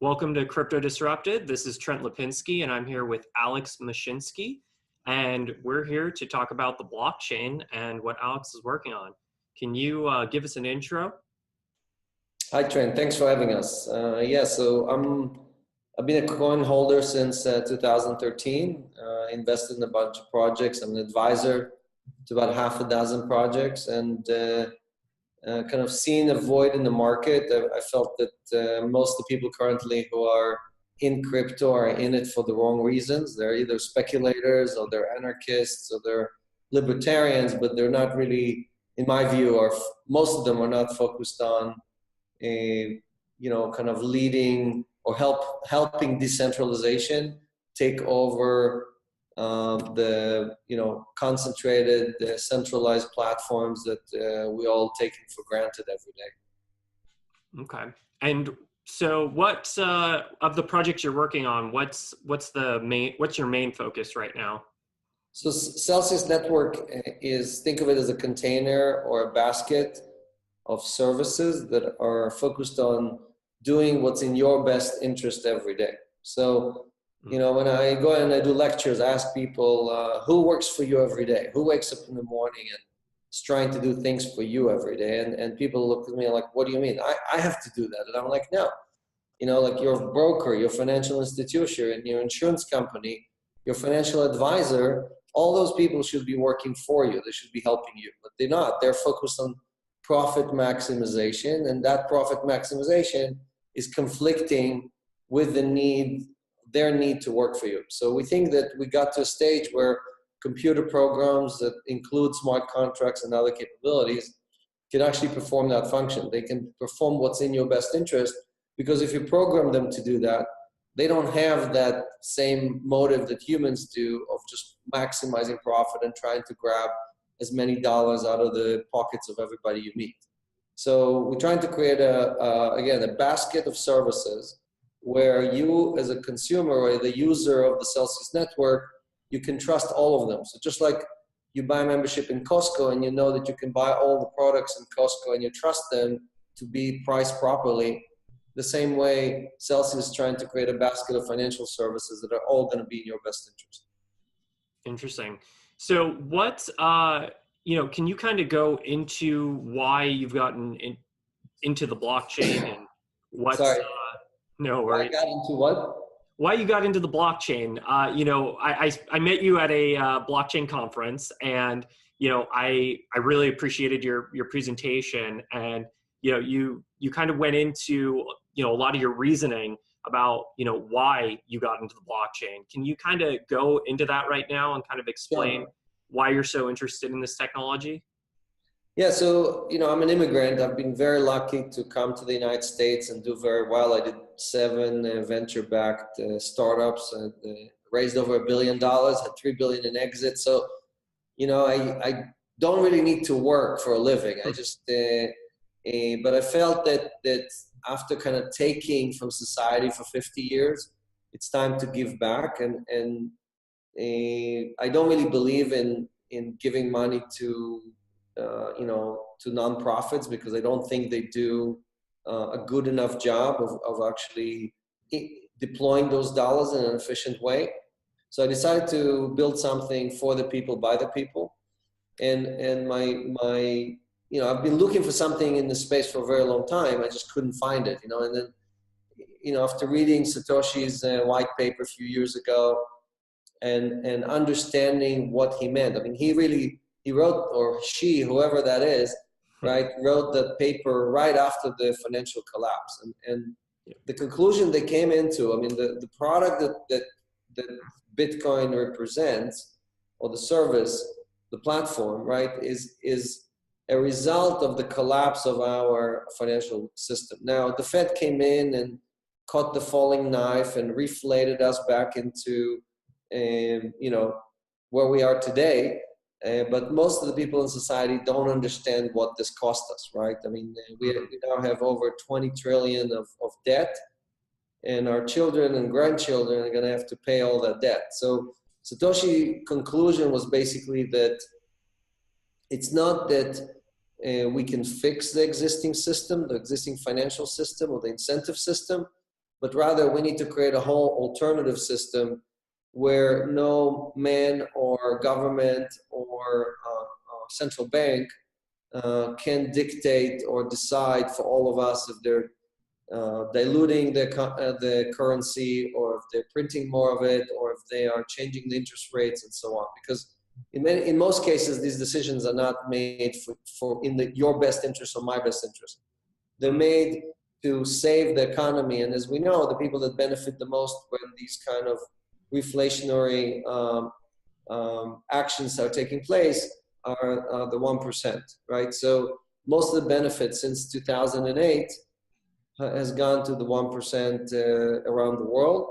Welcome to Crypto Disrupted. This is Trent Lipinski, and I'm here with Alex Mashinsky, and we're here to talk about the blockchain and what Alex is working on. Can you give us an intro? Hi, Trent. Thanks for having us. I've been a coin holder since 2013. Invested in a bunch of projects. I'm an advisor to about half a dozen projects, and kind of seeing a void in the market. I felt that most of the people currently who are in crypto are in it for the wrong reasons. They're either speculators or they're anarchists or they're libertarians, but they're not really, in my view, or most of them are not focused on kind of leading or helping decentralization take over the concentrated centralized platforms that we all take for granted every day. Okay. And so what of the projects you're working on, what's your main focus right now? So Celsius Network is, think of it as a container or a basket of services that are focused on doing what's in your best interest every day. So when I go and I do lectures, I ask people, who works for you every day? Who wakes up in the morning and is trying to do things for you every day? And people look at me like, what do you mean? I have to do that. And I'm like, no. Like your broker, your financial institution, and your insurance company, your financial advisor, all those people should be working for you. They should be helping you, but they're not. They're focused on profit maximization, and that profit maximization is conflicting with their need to work for you. So we think that we got to a stage where computer programs that include smart contracts and other capabilities can actually perform that function. They can perform what's in your best interest, because if you program them to do that, they don't have that same motive that humans do of just maximizing profit and trying to grab as many dollars out of the pockets of everybody you meet. So we're trying to create a basket of services where you as a consumer or the user of the Celsius network, you can trust all of them. So just like you buy membership in Costco and you know that you can buy all the products in Costco and you trust them to be priced properly, the same way Celsius is trying to create a basket of financial services that are all going to be in your best interest. Interesting. So what, can you kind of go into why you've gotten into the blockchain and what's, Sorry. No worries. I got into what? Why you got into the blockchain? I met you at a blockchain conference, and I really appreciated your presentation, and you kind of went into a lot of your reasoning about why you got into the blockchain. Can you kind of go into that right now and kind of explain why you're so interested in this technology? Yeah, so, I'm an immigrant. I've been very lucky to come to the United States and do very well. I did 7 venture-backed startups, raised over $1 billion, had $3 billion in exit. So, I don't really need to work for a living. I just, but I felt that after kind of taking from society for 50 years, it's time to give back. And I don't really believe in giving money to nonprofits, because I don't think they do a good enough job of actually deploying those dollars in an efficient way. So I decided to build something for the people, by the people. And I've been looking for something in the space for a very long time. I just couldn't find it, and then, after reading Satoshi's white paper a few years ago and understanding what he meant, I mean, he wrote, or she, whoever that is, right, wrote that paper right after the financial collapse. And the conclusion they came into, I mean, the product that Bitcoin represents, or the service, the platform, right, is a result of the collapse of our financial system. Now, the Fed came in and caught the falling knife and reflated us back into, where we are today. But most of the people in society don't understand what this cost us, right? I mean, we now have over 20 trillion of debt, and our children and grandchildren are going to have to pay all that debt. So Satoshi's conclusion was basically that it's not that we can fix the existing system, the existing financial system or the incentive system, but rather we need to create a whole alternative system where no man or government or central bank can dictate or decide for all of us if they're diluting the currency, or if they're printing more of it, or if they are changing the interest rates and so on. Because in most cases, these decisions are not made for your best interest or my best interest. They're made to save the economy. And as we know, the people that benefit the most when these kind of reflationary actions are taking place are the 1%, right? So most of the benefits since 2008 has gone to the 1% around the world.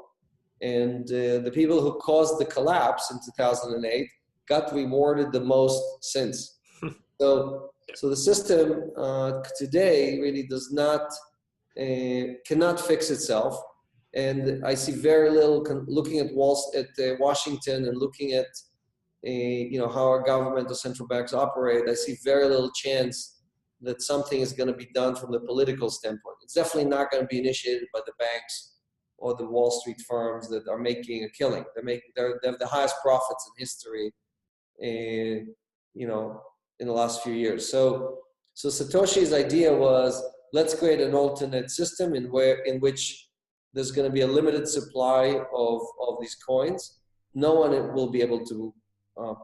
And the people who caused the collapse in 2008 got rewarded the most since. So the system today really does not, cannot fix itself. And I see very little, looking at Washington and looking at how our government or central banks operate, I see very little chance that something is going to be done from the political standpoint. It's definitely not going to be initiated by the banks or the Wall Street firms that are making a killing. They have the highest profits in history, in the last few years. So Satoshi's idea was, let's create an alternate system in which there's going to be a limited supply of these coins. No one will be able to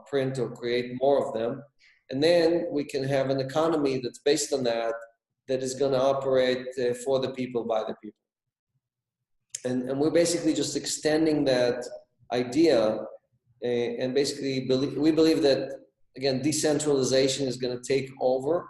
print or create more of them. And then we can have an economy that's based on that is going to operate for the people, by the people. And we're basically just extending that idea, and basically we believe that, again, decentralization is going to take over.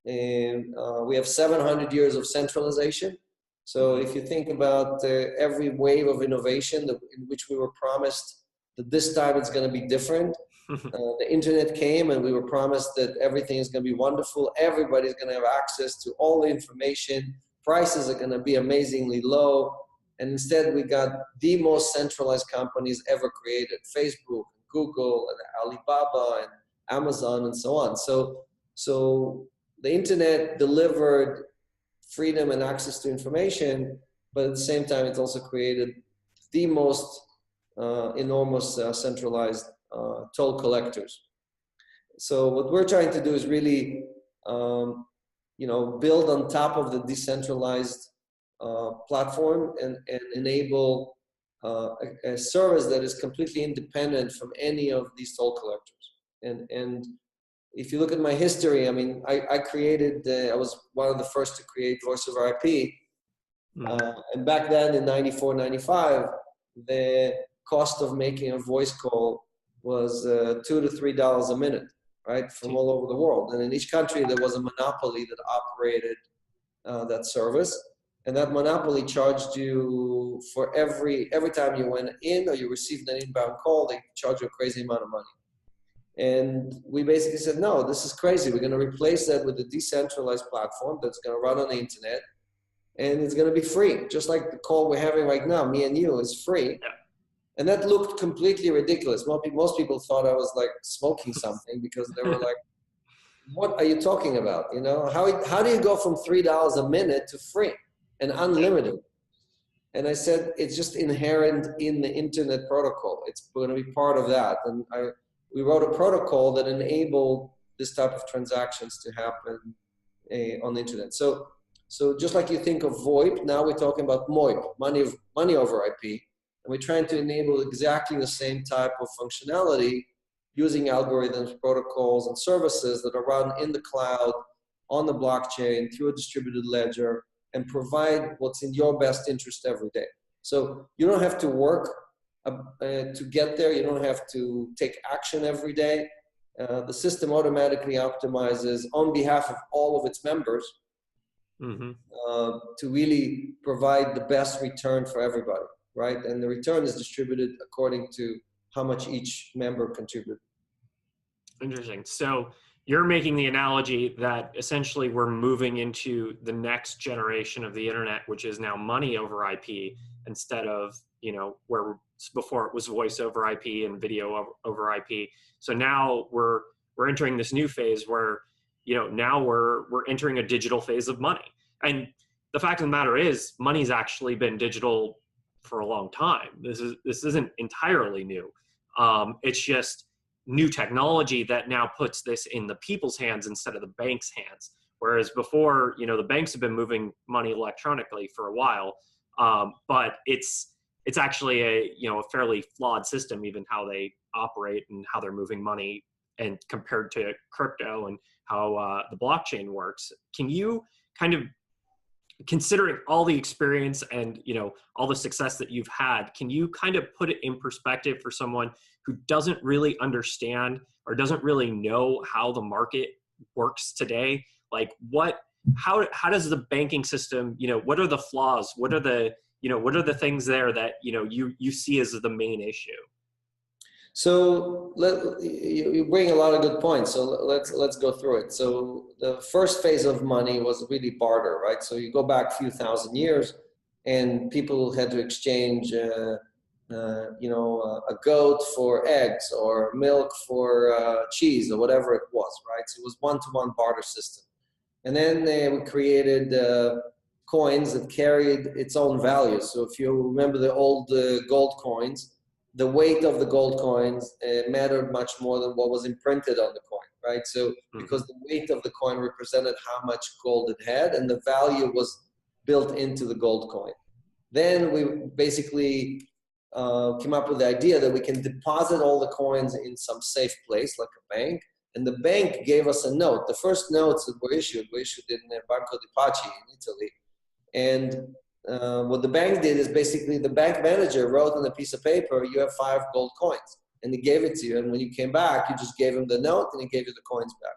And we have 700 years of centralization. So if you think about every wave of innovation in which we were promised that this time it's going to be different, the internet came and we were promised that everything is going to be wonderful. Everybody's going to have access to all the information. Prices are going to be amazingly low. And instead we got the most centralized companies ever created: Facebook, Google, and Alibaba, and Amazon, and so on. So the internet delivered freedom and access to information, but at the same time, it also created the most enormous centralized toll collectors. So what we're trying to do is really, build on top of the decentralized platform and enable a service that is completely independent from any of these toll collectors. And if you look at my history, I mean, I was one of the first to create voice over IP. And back then in 94, 95, the cost of making a voice call was $2 to $3 a minute, right? From all over the world. And in each country, there was a monopoly that operated that service. And that monopoly charged you for every time you went in or you received an inbound call, they charged you a crazy amount of money. And we basically said, no, this is crazy. We're going to replace that with a decentralized platform that's going to run on the internet, and it's going to be free. Just like the call we're having right now, me and you, is free. Yeah. And that looked completely ridiculous. Most people thought I was like smoking something, because they were like, what are you talking about? How do you go from $3 a minute to free and unlimited? And I said, it's just inherent in the internet protocol. It's going to be part of that. And we wrote a protocol that enabled this type of transactions to happen on the internet. So just like you think of VoIP, now we're talking about MoIP, money over IP. And we're trying to enable exactly the same type of functionality using algorithms, protocols, and services that are run in the cloud, on the blockchain, through a distributed ledger, and provide what's in your best interest every day. So you don't have to work to get there. You don't have to take action every day. The system automatically optimizes on behalf of all of its members to really provide the best return for everybody, right? And the return is distributed according to how much each member contributed. Interesting. So you're making the analogy that essentially we're moving into the next generation of the internet, which is now money over IP, instead of, where before it was voice over IP and video over IP. So now we're entering this new phase where, now we're entering a digital phase of money. And, the fact of the matter is money's actually been digital for a long time. This isn't entirely new. It's just new technology that now puts this in the people's hands instead of the bank's hands. Whereas before, the banks have been moving money electronically for a while, but it's actually a fairly flawed system, even how they operate and how they're moving money, and compared to crypto and how the blockchain works. Can you kind of, considering all the experience and all the success that you've had, can you kind of put it in perspective for someone who doesn't really understand or doesn't really know how the market works today? Like how does the banking system, what are the flaws? What are the things there that you see as the main issue? So you bring a lot of good points. So let's go through it. So the first phase of money was really barter, right? So you go back a few thousand years, and people had to exchange, a goat for eggs, or milk for cheese, or whatever it was, right? So it was one-to-one barter system. And then we created coins that carried its own value. So if you remember the old gold coins, the weight of the gold coins mattered much more than what was imprinted on the coin, right? So because the weight of the coin represented how much gold it had, and the value was built into the gold coin. Then we basically came up with the idea that we can deposit all the coins in some safe place, like a bank, and the bank gave us a note. The first notes that were issued in Banco di Pace in Italy. And what the bank did is basically the bank manager wrote on a piece of paper, you have 5 gold coins, and he gave it to you. And when you came back, you just gave him the note and he gave you the coins back.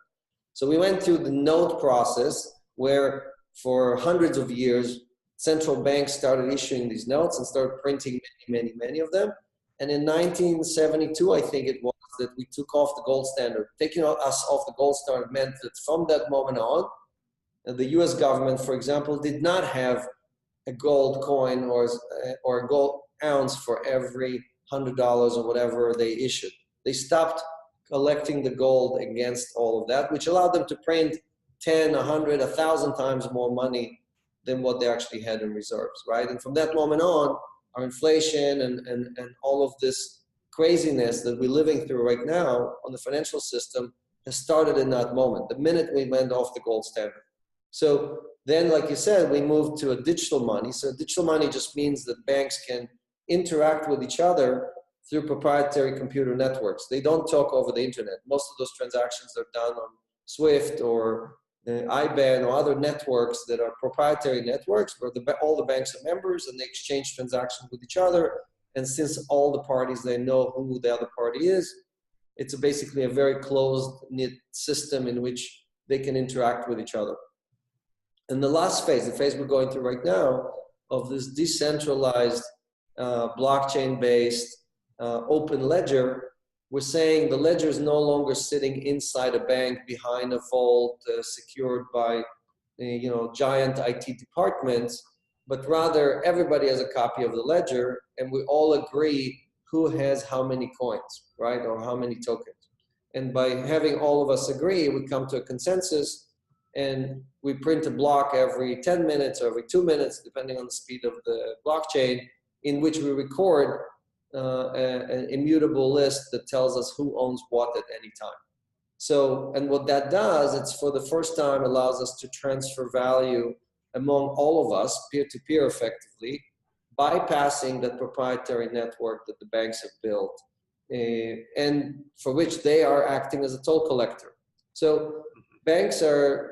So we went through the note process where for hundreds of years, central banks started issuing these notes and started printing many of them. And in 1972, I think it was, that we took off the gold standard. Taking us off the gold standard meant that from that moment on, the US government, for example, did not have a gold coin or a gold ounce for every $100 or whatever they issued. They stopped collecting the gold against all of that, which allowed them to print 10, 100, 1,000 times more money than what they actually had in reserves, right? And from that moment on, our inflation and all of this craziness that we're living through right now on the financial system has started in that moment, the minute we went off the gold standard. So then, like you said, we moved to a digital money. So digital money just means that banks can interact with each other through proprietary computer networks. They don't talk over the internet. Most of those transactions are done on SWIFT or IBAN or other networks that are proprietary networks where all the banks are members and they exchange transactions with each other. And since all the parties, they know who the other party is, it's basically a very closed-knit system in which they can interact with each other. And the last phase, the phase we're going through right now, of this decentralized, blockchain-based, open ledger, we're saying the ledger is no longer sitting inside a bank behind a vault, secured by, giant IT departments, but rather everybody has a copy of the ledger, and we all agree who has how many coins, right, or how many tokens. And by having all of us agree, we come to a consensus, and we print a block every 10 minutes or every 2 minutes, depending on the speed of the blockchain, in which we record an immutable list that tells us who owns what at any time. So, and what that does, it's for the first time allows us to transfer value among all of us, peer-to-peer effectively, bypassing that proprietary network that the banks have built, and for which they are acting as a toll collector. So banks are,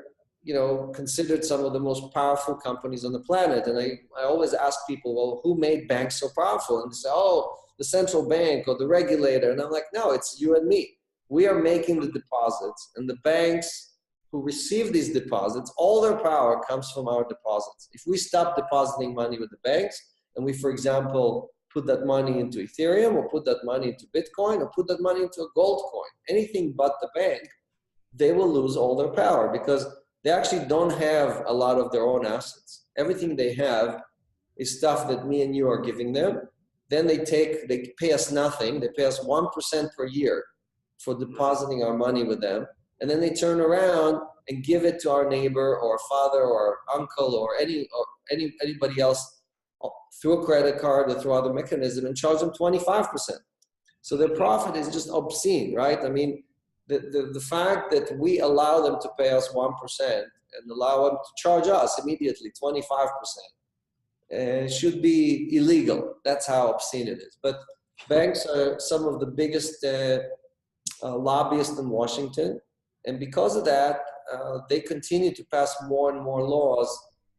considered some of the most powerful companies on the planet. And I always ask people, well, who made banks so powerful? And they say, oh, the central bank or the regulator. And I'm like, no, it's you and me. We are making the deposits, and the banks who receive these deposits, all their power comes from our deposits. If we stop depositing money with the banks, and we, for example, put that money into Ethereum, or put that money into Bitcoin, or put that money into a gold coin, anything but the bank, they will lose all their power, because they actually don't have a lot of their own assets. Everything they have is stuff that me and you are giving them. Then they pay us nothing. They pay us 1% per year for depositing our money with them. and then they turn around and give it to our neighbor or father or uncle or anybody else through a credit card or through other mechanism and charge them 25%. So their profit is just obscene, right? I mean, the fact that we allow them to pay us 1% and allow them to charge us immediately 25% should be illegal. That's how obscene it is. But banks are some of the biggest lobbyists in Washington. And because of that, they continue to pass more and more laws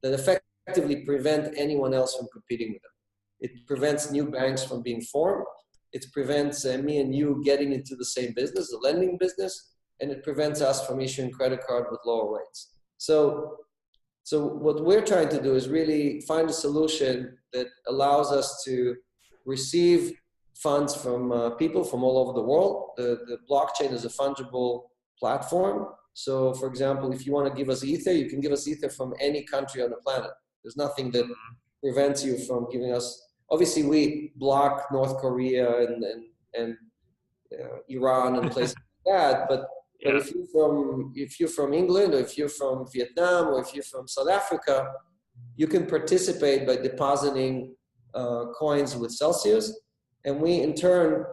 that effectively prevent anyone else from competing with them. It prevents new banks from being formed. It prevents me and you getting into the same business, the lending business, and it prevents us from issuing credit card with lower rates. So what we're trying to do is really find a solution that allows us to receive funds from people from all over the world. The blockchain is a fungible platform. So for example, if you want to give us Ether, you can give us Ether from any country on the planet. There's nothing that prevents you from giving us. Obviously, we block North Korea and Iran and places like that. But if you're from England, or if you're from Vietnam, or if you're from South Africa, you can participate by depositing coins with Celsius, and we in turn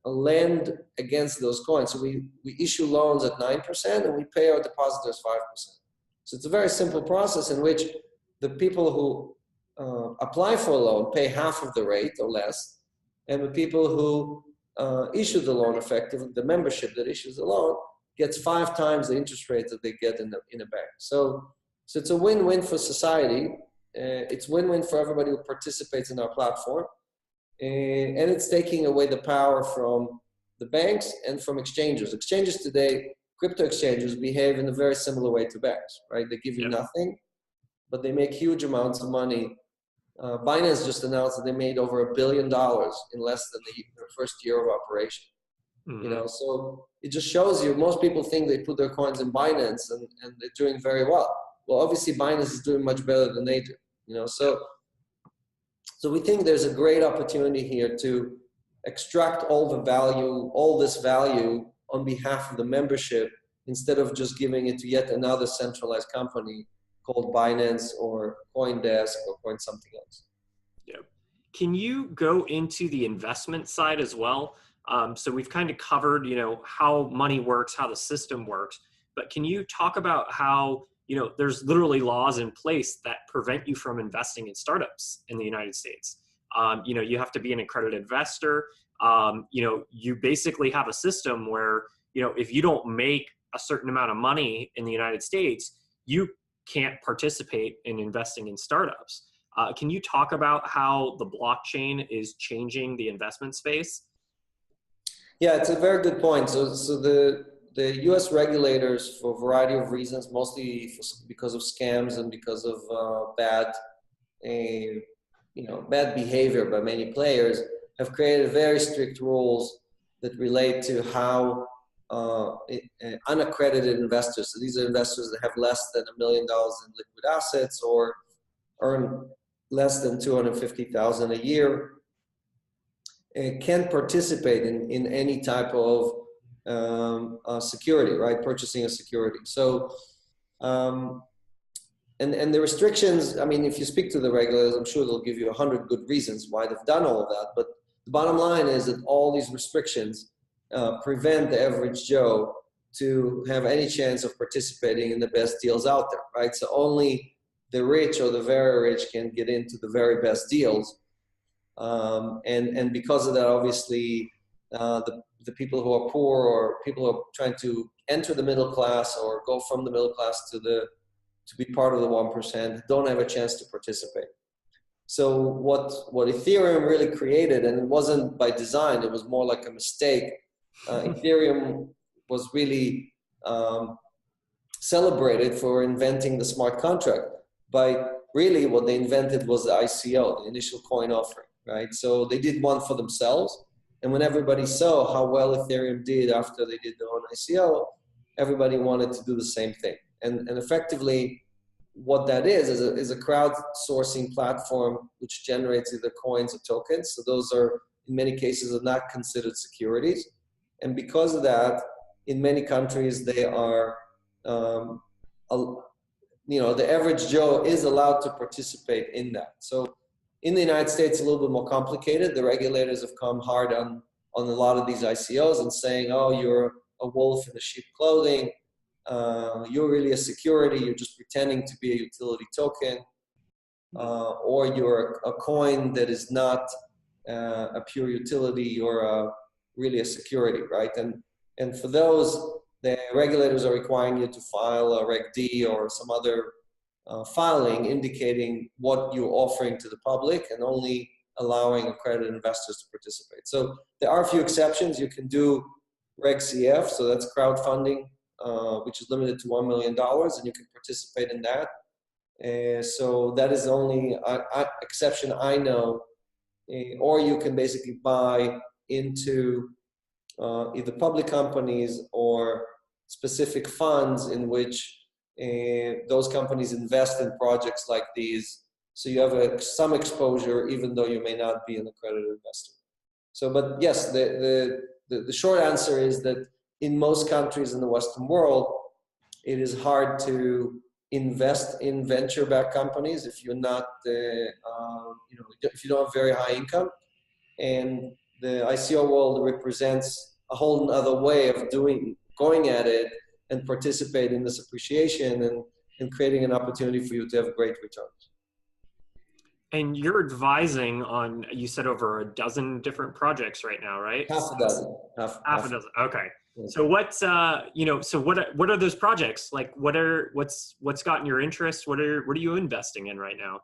lend against those coins. So we issue loans at 9%, and we pay our depositors 5%. So it's a very simple process in which the people who apply for a loan pay half of the rate or less, and the people who issue the loan, effectively the membership that issues the loan, gets 5 times the interest rate that they get in a bank. So it's a win-win for society. It's win-win for everybody who participates in our platform, and it's taking away the power from the banks and from exchanges. Exchanges today, crypto exchanges, behave in a very similar way to banks, right? They give you nothing, but they make huge amounts of money. Binance just announced that they made over $1 billion in less than their first year of operation. You know, so it just shows you, most people think they put their coins in Binance and they're doing very well. Well, obviously Binance is doing much better than they do, you know. So we think there's a great opportunity here to extract all the value, all this value on behalf of the membership, instead of just giving it to yet another centralized company called Binance or CoinDesk or Coin something else. Yeah. Can you go into the investment side as well? So we've kind of covered, you know, how money works, how the system works, but can you talk about how, you know, there's literally laws in place that prevent you from investing in startups in the United States? You know, you have to be an accredited investor. You know, you basically have a system where, you know, if you don't make a certain amount of money in the United States, you can't participate in investing in startups. Can you talk about how the blockchain is changing the investment space? Yeah, it's a very good point. So the U.S. regulators, for a variety of reasons, mostly because of scams and because of bad behavior by many players, have created very strict rules that relate to how unaccredited investors, so these are investors that have less than $1 million in liquid assets or earn less than $250,000 a year, can participate in any type of security, right? Purchasing a security. So, and the restrictions, I mean, if you speak to the regulators, I'm sure they'll give you 100 good reasons why they've done all of that. But the bottom line is that all these restrictions prevent the average Joe to have any chance of participating in the best deals out there, right? So only the rich or the very rich can get into the very best deals. And because of that, obviously, the people who are poor or people who are trying to enter the middle class or go from the middle class to be part of the 1% don't have a chance to participate. So what Ethereum really created, and it wasn't by design, it was more like a mistake. Ethereum was really celebrated for inventing the smart contract. By really what they invented was the ICO, the initial coin offering, right? So they did one for themselves. And when everybody saw how well Ethereum did after they did their own ICO, everybody wanted to do the same thing. And effectively, what that is a crowdsourcing platform which generates either coins or tokens. So those are, in many cases, are not considered securities. And because of that, in many countries, they are, um, the average Joe is allowed to participate in that. So in the United States, a little bit more complicated. The regulators have come hard on a lot of these ICOs and saying, oh, you're a wolf in a sheep clothing. You're really a security. You're just pretending to be a utility token. Or you're a coin that is not a pure utility. You're really a security, right? And for those, the regulators are requiring you to file a Reg D or some other filing indicating what you're offering to the public and only allowing accredited investors to participate. So there are a few exceptions. You can do Reg CF, so that's crowdfunding, which is limited to $1 million, and you can participate in that. So that is the only exception I know. Or you can basically buy into either public companies or specific funds in which those companies invest in projects like these. So you have some exposure, even though you may not be an accredited investor. So, but yes, the short answer is that in most countries in the Western world, it is hard to invest in venture-backed companies if you're not, if you don't have very high income. And the ICO world represents a whole other way of going at it and participate in this appreciation and creating an opportunity for you to have great returns. And you're advising on, you said over a dozen different projects right now, right? Half a dozen. Half a dozen. Okay. So what's so what are those projects like? What's gotten your interest? What are you investing in right now?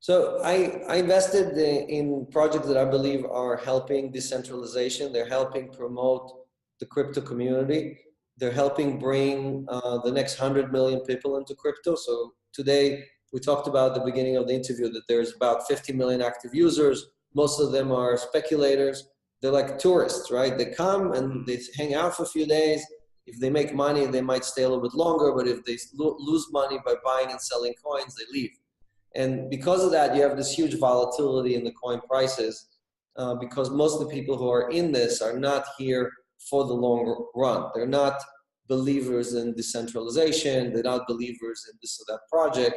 So I invested in projects that I believe are helping decentralization. They're helping promote the crypto community. They're helping bring the next 100 million people into crypto. So today we talked about at the beginning of the interview that there's about 50 million active users. Most of them are speculators. They're like tourists, right? They come and they hang out for a few days. If they make money, they might stay a little bit longer, but if they lose money by buying and selling coins, they leave. And because of that, you have this huge volatility in the coin prices because most of the people who are in this are not here for the long run. They're not believers in decentralization. They're not believers in this or that project.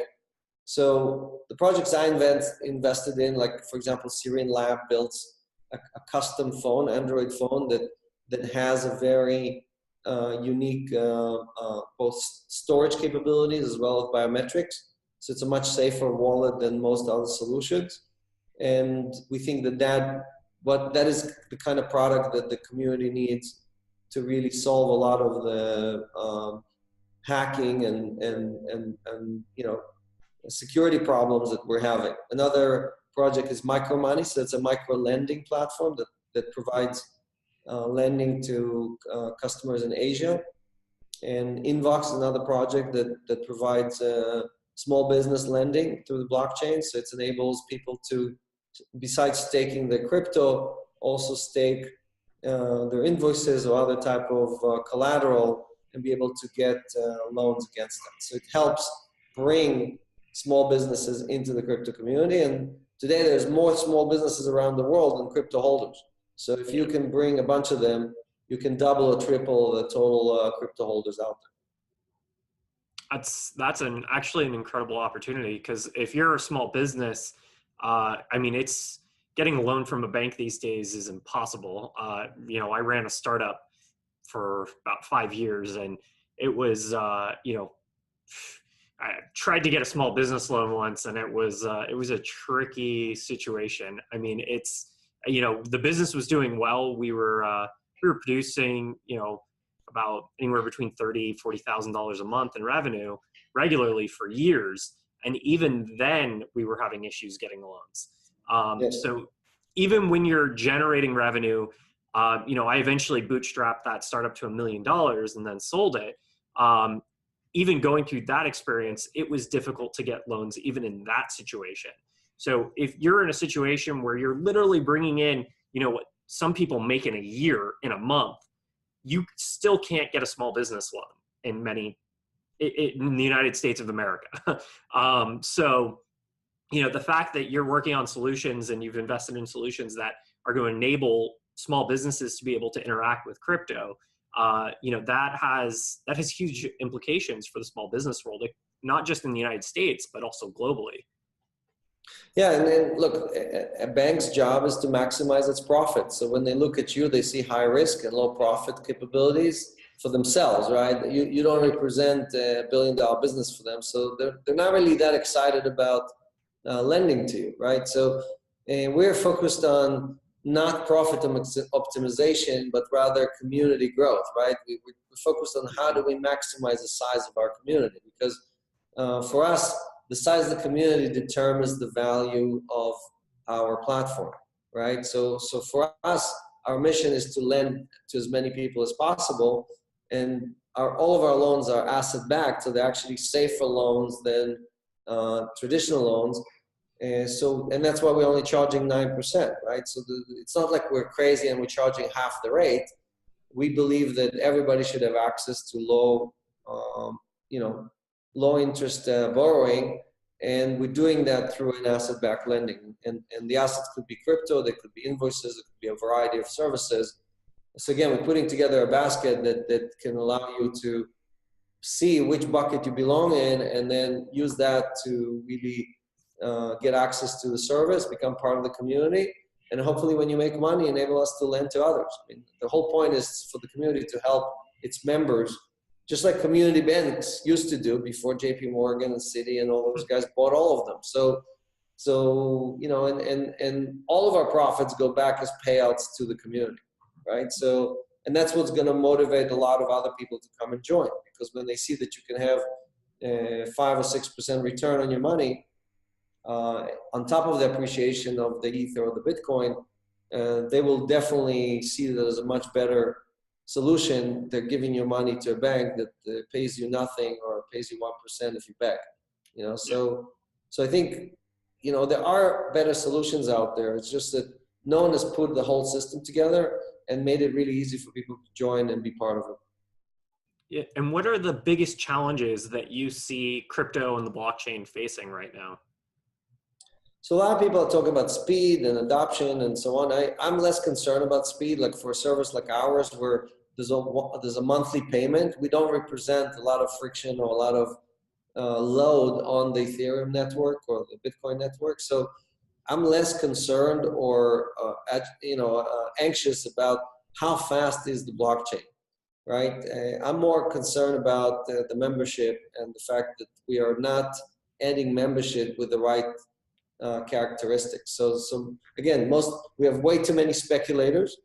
So the projects I invested in, like for example, Syrian Lab builds a custom phone, Android phone that has a very unique both storage capabilities as well as biometrics. So it's a much safer wallet than most other solutions. And we think that is the kind of product that the community needs to really solve a lot of the hacking and security problems that we're having. Another project is micro money. So it's a micro lending platform that provides lending to customers in Asia. And Invox, another project that provides small business lending through the blockchain. So it enables people to, besides staking their crypto, also stake their invoices or other type of collateral and be able to get loans against them. So it helps bring small businesses into the crypto community. And today there's more small businesses around the world than crypto holders. So if you can bring a bunch of them, you can double or triple the total crypto holders out there. That's actually an incredible opportunity, because if you're a small business, it's getting a loan from a bank these days is impossible. I ran a startup for about 5 years, and it was I tried to get a small business loan once, and it was a tricky situation. I mean, it's the business was doing well. We were producing about anywhere between $30,000-$40,000 a month in revenue regularly for years. And even then we were having issues getting loans. Yes. So even when you're generating revenue, I eventually bootstrapped that startup to $1 million and then sold it. Even going through that experience, it was difficult to get loans even in that situation. So if you're in a situation where you're literally bringing in, what some people make in a year, in a month, you still can't get a small business loan in in the United States of America. So, the fact that you're working on solutions and you've invested in solutions that are going to enable small businesses to be able to interact with crypto, that has huge implications for the small business world, like, not just in the United States, but also globally. Yeah, and then look, a bank's job is to maximize its profits. So when they look at you, they see high risk and low profit capabilities for themselves, right? You don't represent a billion-dollar business for them, so they're not really that excited about lending to you, right? So we're focused on not profit optimization, but rather community growth, right? We're focused on how do we maximize the size of our community, because for us, the size of the community determines the value of our platform, right? So for us, our mission is to lend to as many people as possible, and all of our loans are asset-backed, so they're actually safer loans than traditional loans. And that's why we're only charging 9%, right? So it's not like we're crazy and we're charging half the rate. We believe that everybody should have access to low interest borrowing, and we're doing that through an asset-backed lending. And the assets could be crypto, they could be invoices, it could be a variety of services. So again, we're putting together a basket that can allow you to see which bucket you belong in, and then use that to really get access to the service, become part of the community, and hopefully when you make money, enable us to lend to others. I mean, the whole point is for the community to help its members, just like community banks used to do before JP Morgan and Citi and all those guys bought all of them. So and all of our profits go back as payouts to the community, right? So, and that's what's going to motivate a lot of other people to come and join, because when they see that you can have 5 or 6% return on your money, on top of the appreciation of the Ether or the Bitcoin, they will definitely see that as a much better solution. They're giving your money to a bank that pays you nothing or pays you 1% if you beg. So I think, there are better solutions out there. It's just that no one has put the whole system together and made it really easy for people to join and be part of it. Yeah. And what are the biggest challenges that you see crypto and the blockchain facing right now? So a lot of people are talking about speed and adoption and so on. I'm less concerned about speed. Like for a service like ours, where there's a monthly payment, we don't represent a lot of friction or a lot of load on the Ethereum network or the Bitcoin network. So I'm less concerned or anxious about how fast is the blockchain, right? I'm more concerned about the membership and the fact that we are not adding membership with the right characteristics. So again, we have way too many speculators,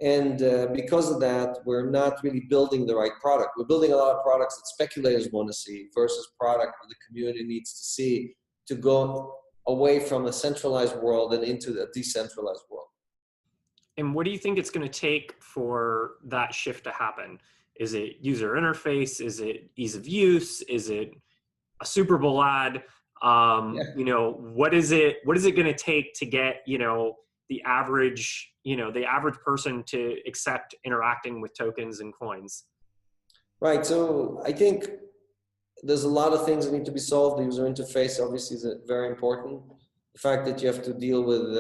and because of that, we're not really building the right product. We're building a lot of products that speculators want to see versus product that the community needs to see to go away from a centralized world and into a decentralized world. And what do you think it's going to take for that shift to happen? Is it user interface? Is it ease of use? Is it a Super Bowl ad? What is it going to take to get, the average person to accept interacting with tokens and coins? Right. So I think there's a lot of things that need to be solved. The user interface obviously is very important. The fact that you have to deal with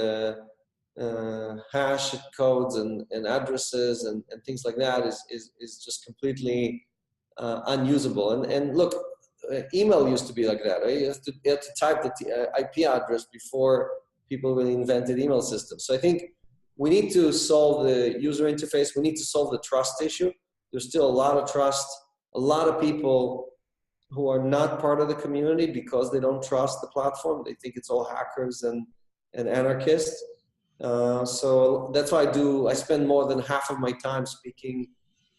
hash codes and addresses and things like that is just completely unusable. And look, email used to be like that, right? You had to type the IP address before people really invented email systems. So I think we need to solve the user interface. We need to solve the trust issue. There's still a lot of trust. A lot of people who are not part of the community because they don't trust the platform. They think it's all hackers and anarchists. So that's why I spend more than half of my time speaking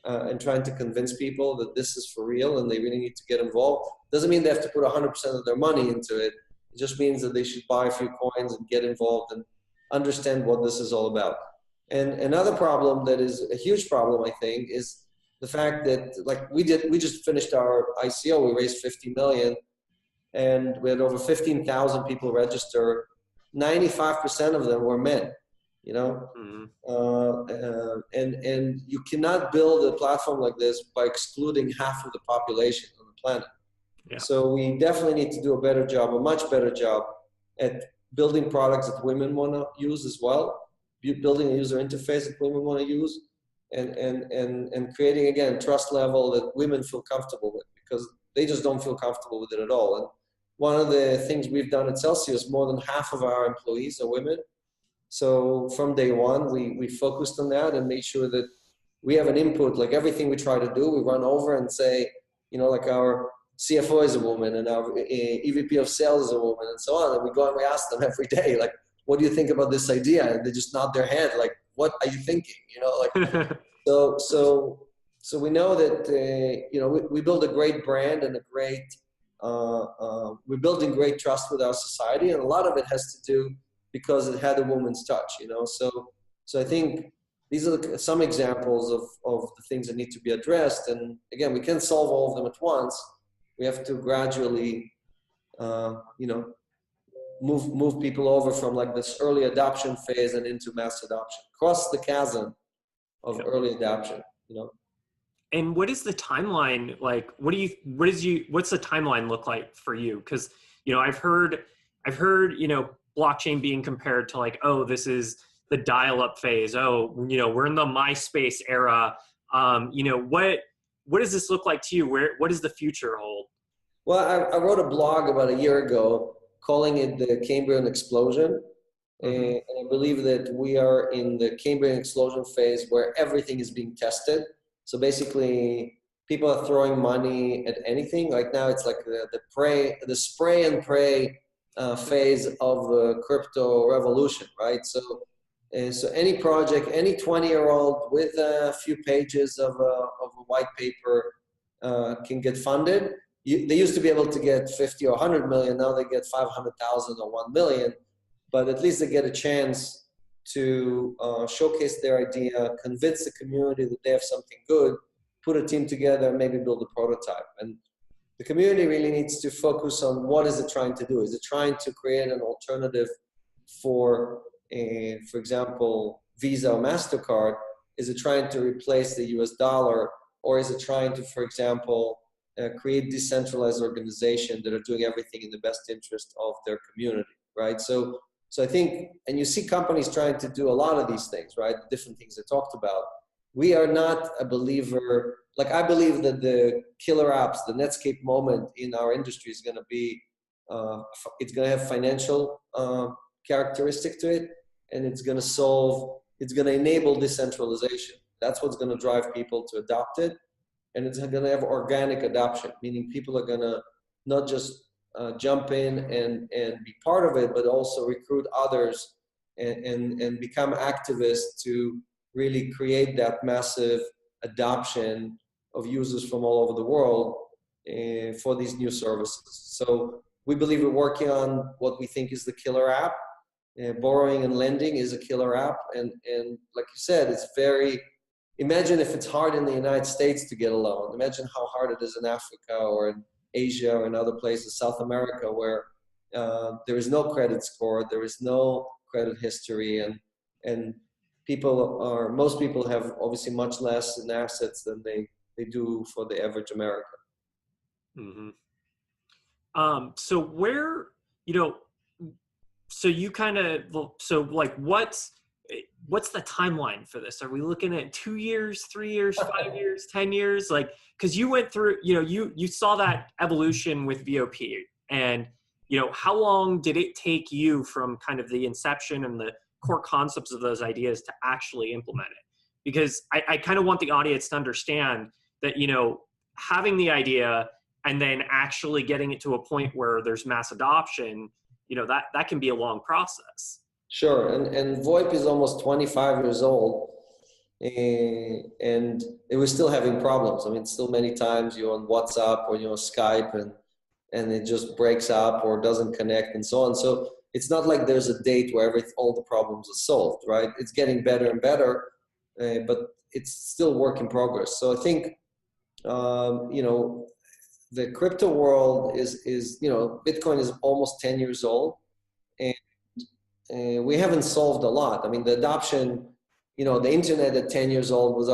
and trying to convince people that this is for real and they really need to get involved. Doesn't mean they have to put 100% of their money into it. It just means that they should buy a few coins and get involved and understand what this is all about. And another problem that is a huge problem, I think, is the fact that we just finished our ICO. We raised 50 million and we had over 15,000 people register. 95% of them were men. And you cannot build a platform like this by excluding half of the population on the planet. Yeah. So we definitely need to do a much better job at building products that women want to use as well, building a user interface that women want to use, and creating, again, trust level that women feel comfortable with, because they just don't feel comfortable with it at all. And one of the things we've done at Celsius, more than half of our employees are women. So from day one, we focused on that and made sure that we have an input. Like everything we try to do, we run over and say, like our CFO is a woman and our EVP of sales is a woman and so on. And we go and we ask them every day, like, what do you think about this idea? And they just nod their head, like, what are you thinking? So we know that, we build a great brand and we're building great trust with our society. And a lot of it has to do because it had a woman's touch, So I think these are some examples of the things that need to be addressed. And again, we can't solve all of them at once. We have to gradually, move people over from like this early adoption phase and into mass adoption, cross the chasm of early adoption, And what is the timeline like? What's the timeline look like for you? Because, I've heard, blockchain being compared to like, oh, this is the dial-up phase. Oh, we're in the MySpace era. What does this look like to you? What does the future hold? Well, I wrote a blog about a year ago calling it the Cambrian explosion. And I believe that we are in the Cambrian explosion phase where everything is being tested. So basically, people are throwing money at anything. Like now, it's like the spray and pray phase of the crypto revolution, right? So any project, any 20-year-old with a few pages of a white paper can get funded. They used to be able to get 50 or 100 million. Now they get 500,000 or 1 million. But at least they get a chance to showcase their idea, convince the community that they have something good, put a team together, maybe build a prototype. And the community really needs to focus on what is it trying to do. Is it trying to create an alternative for example, Visa or MasterCard? Is it trying to replace the US dollar? Or is it trying to, for example, create decentralized organizations that are doing everything in the best interest of their community, right? So I think, and you see companies trying to do a lot of these things, right? The different things I talked about. We are not a believer, like I believe that the killer apps, the Netscape moment in our industry is going to be, it's going to have financial characteristic to it, and it's going to enable decentralization. That's what's going to drive people to adopt it. And it's going to have organic adoption, meaning people are going to not just jump in and be part of it, but also recruit others and become activists to really create that massive adoption of users from all over the world for these new services. So we believe we're working on what we think is the killer app. Borrowing and lending is a killer app. And like you said, it's imagine if it's hard in the United States to get a loan. Imagine how hard it is in Africa or in Asia or in other places, South America, where there is no credit score, there is no credit history, and most people have obviously much less in assets than they do for the average American. Mm-hmm. So where, so you kind of, so like what's the timeline for this? Are we looking at 2 years, 3 years, 5 years, 10 years? Like, cause you went through, you saw that evolution with VOP, and, how long did it take you from kind of the inception and the core concepts of those ideas to actually implement it? Because I kind of want the audience to understand that, having the idea and then actually getting it to a point where there's mass adoption, that can be a long process. Sure, and VoIP is almost 25 years old, and it was still having problems. I mean, still many times you're on WhatsApp or Skype, and it just breaks up or doesn't connect and so on. So it's not like there's a date where all the problems are solved, right? It's getting better and better, but it's still work in progress. So I think, the crypto world is Bitcoin is almost 10 years old, and we haven't solved a lot. I mean, the adoption, the internet at 10 years old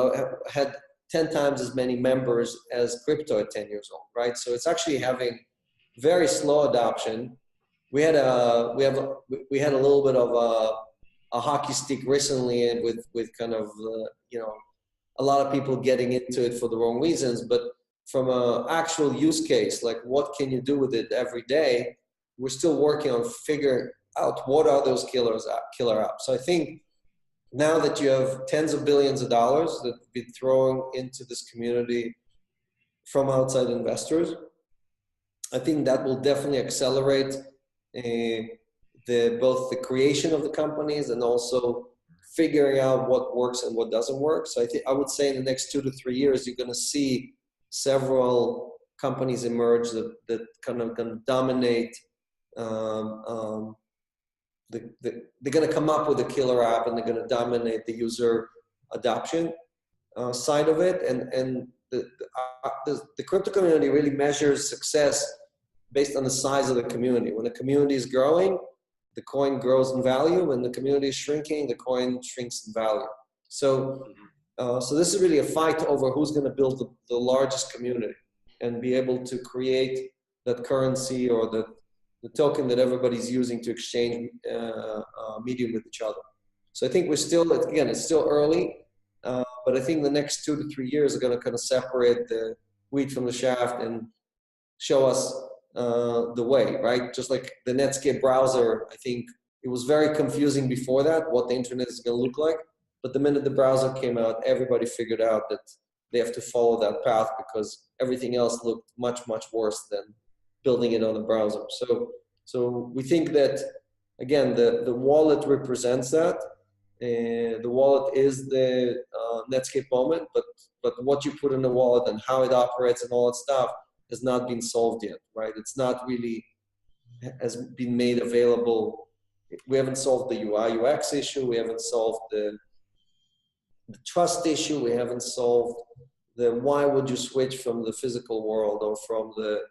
had 10 times as many members as crypto at 10 years old, right? So it's actually having very slow adoption. We had a little bit of a hockey stick recently with kind of a lot of people getting into it for the wrong reasons, but from an actual use case, like what can you do with it every day, we're still working on figuring out what are those killer apps. So I think now that you have tens of billions of dollars that have been thrown into this community from outside investors, I think that will definitely accelerate both the creation of the companies and also figuring out what works and what doesn't work. So I would say in the next 2 to 3 years, you're going to see several companies emerge that kind of going to dominate. They're going to come up with a killer app, and they're going to dominate the user adoption side of it. And the crypto community really measures success based on the size of the community. When the community is growing, the coin grows in value. When the community is shrinking, the coin shrinks in value. So this is really a fight over who's going to build the largest community and be able to create that currency or the token that everybody's using to exchange medium with each other. So I think we're still, again, it's still early, but I think the next 2 to 3 years are going to kind of separate the wheat from the shaft and show us the way, right? Just like the Netscape browser, I think it was very confusing before that, what the internet is going to look like. But the minute the browser came out, everybody figured out that they have to follow that path because everything else looked much, much worse than building it on the browser. So we think that, again, the wallet represents that. The wallet is the Netscape moment, but what you put in the wallet and how it operates and all that stuff has not been solved yet, right? It's not really has been made available. We haven't solved the UI UX issue. We haven't solved the trust issue. We haven't solved the why would you switch from the physical world or from the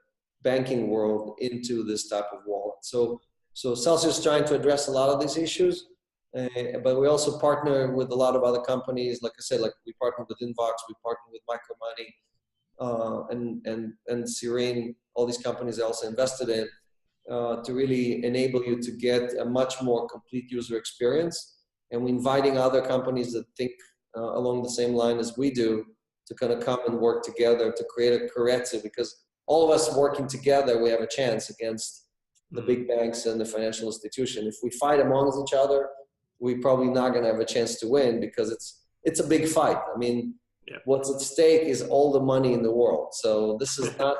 banking world into this type of wallet. So Celsius is trying to address a lot of these issues, but we also partner with a lot of other companies. Like I said, like we partner with Invox, we partner with Micromoney, and Serene. All these companies I also invested in to really enable you to get a much more complete user experience. And we're inviting other companies that think along the same line as we do to kind of come and work together to create a Kuretsu, because all of us working together, we have a chance against the big banks and the financial institution. If we fight amongst each other, we're probably not going to have a chance to win because it's a big fight. I mean, what's at stake is all the money in the world. So this is not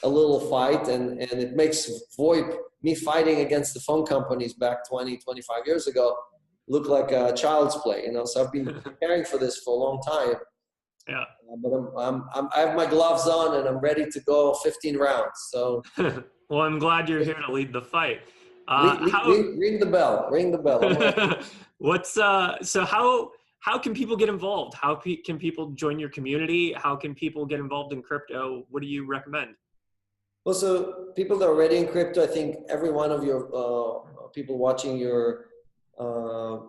a little fight, and it makes VoIP, me fighting against the phone companies back 20, 25 years ago, look like a child's play, you know? So I've been preparing for this for a long time. Yeah. But I have my gloves on and I'm ready to go 15 rounds. So. Well, I'm glad you're here to lead the fight. Ring the bell. Ring the bell. So how can people get involved? How can people join your community? How can people get involved in crypto? What do you recommend? Well, so people that are already in crypto, I think every one of your people watching your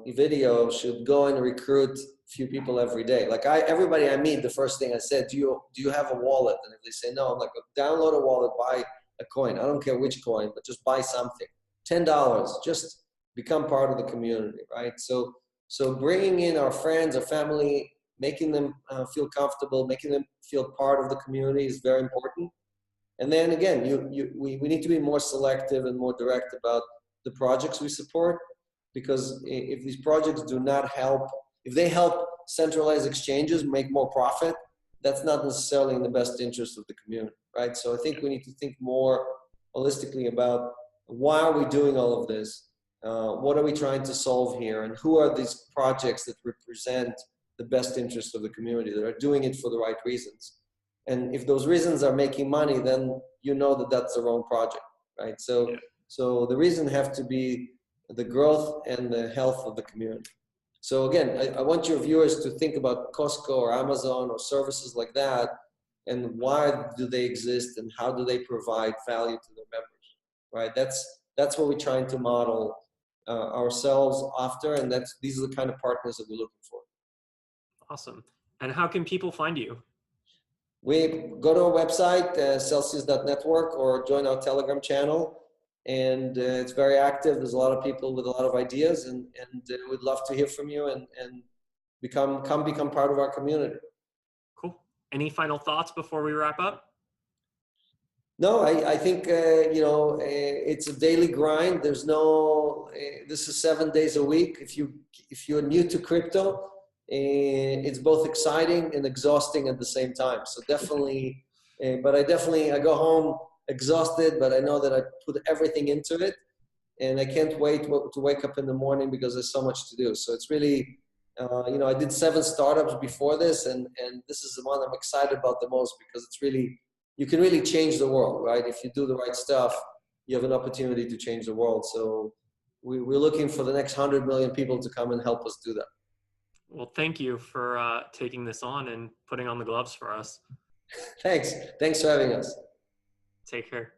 video should go and recruit a few people every day. Like everybody I meet, the first thing I said, do you have a wallet? And if they say no, I'm like, download a wallet, buy a coin. I don't care which coin, but just buy something. $10, just become part of the community, right? So bringing in our friends, our family, making them feel comfortable, making them feel part of the community is very important. And then again, we need to be more selective and more direct about the projects we support, because if these projects do not help, if they help centralized exchanges make more profit, that's not necessarily in the best interest of the community, right? So I think we need to think more holistically about why are we doing all of this? What are we trying to solve here? And who are these projects that represent the best interest of the community, that are doing it for the right reasons? And if those reasons are making money, then you know that that's the wrong project, right? So the reason have to be the growth and the health of the community. So again, I want your viewers to think about Costco or Amazon or services like that, and why do they exist and how do they provide value to their members, right? That's what we're trying to model ourselves after, and these are the kind of partners that we're looking for. Awesome. And how can people find you? We go to our website, celsius.network, or join our Telegram channel. And it's very active. There's a lot of people with a lot of ideas, and we'd love to hear from you and become part of our community. Cool. Any final thoughts before we wrap up? No, I think, it's a daily grind. There's no, this is 7 days a week. If you're new to crypto, it's both exciting and exhausting at the same time. So definitely, but I go home exhausted, but I know that I put everything into it, and I can't wait to wake up in the morning because there's so much to do. So it's really, I did 7 startups before this, and this is the one I'm excited about the most because it's really, you can really change the world, right? If you do the right stuff, you have an opportunity to change the world. So we're looking for the next 100 million people to come and help us do that. Well, thank you for taking this on and putting on the gloves for us. Thanks for having us. Take care.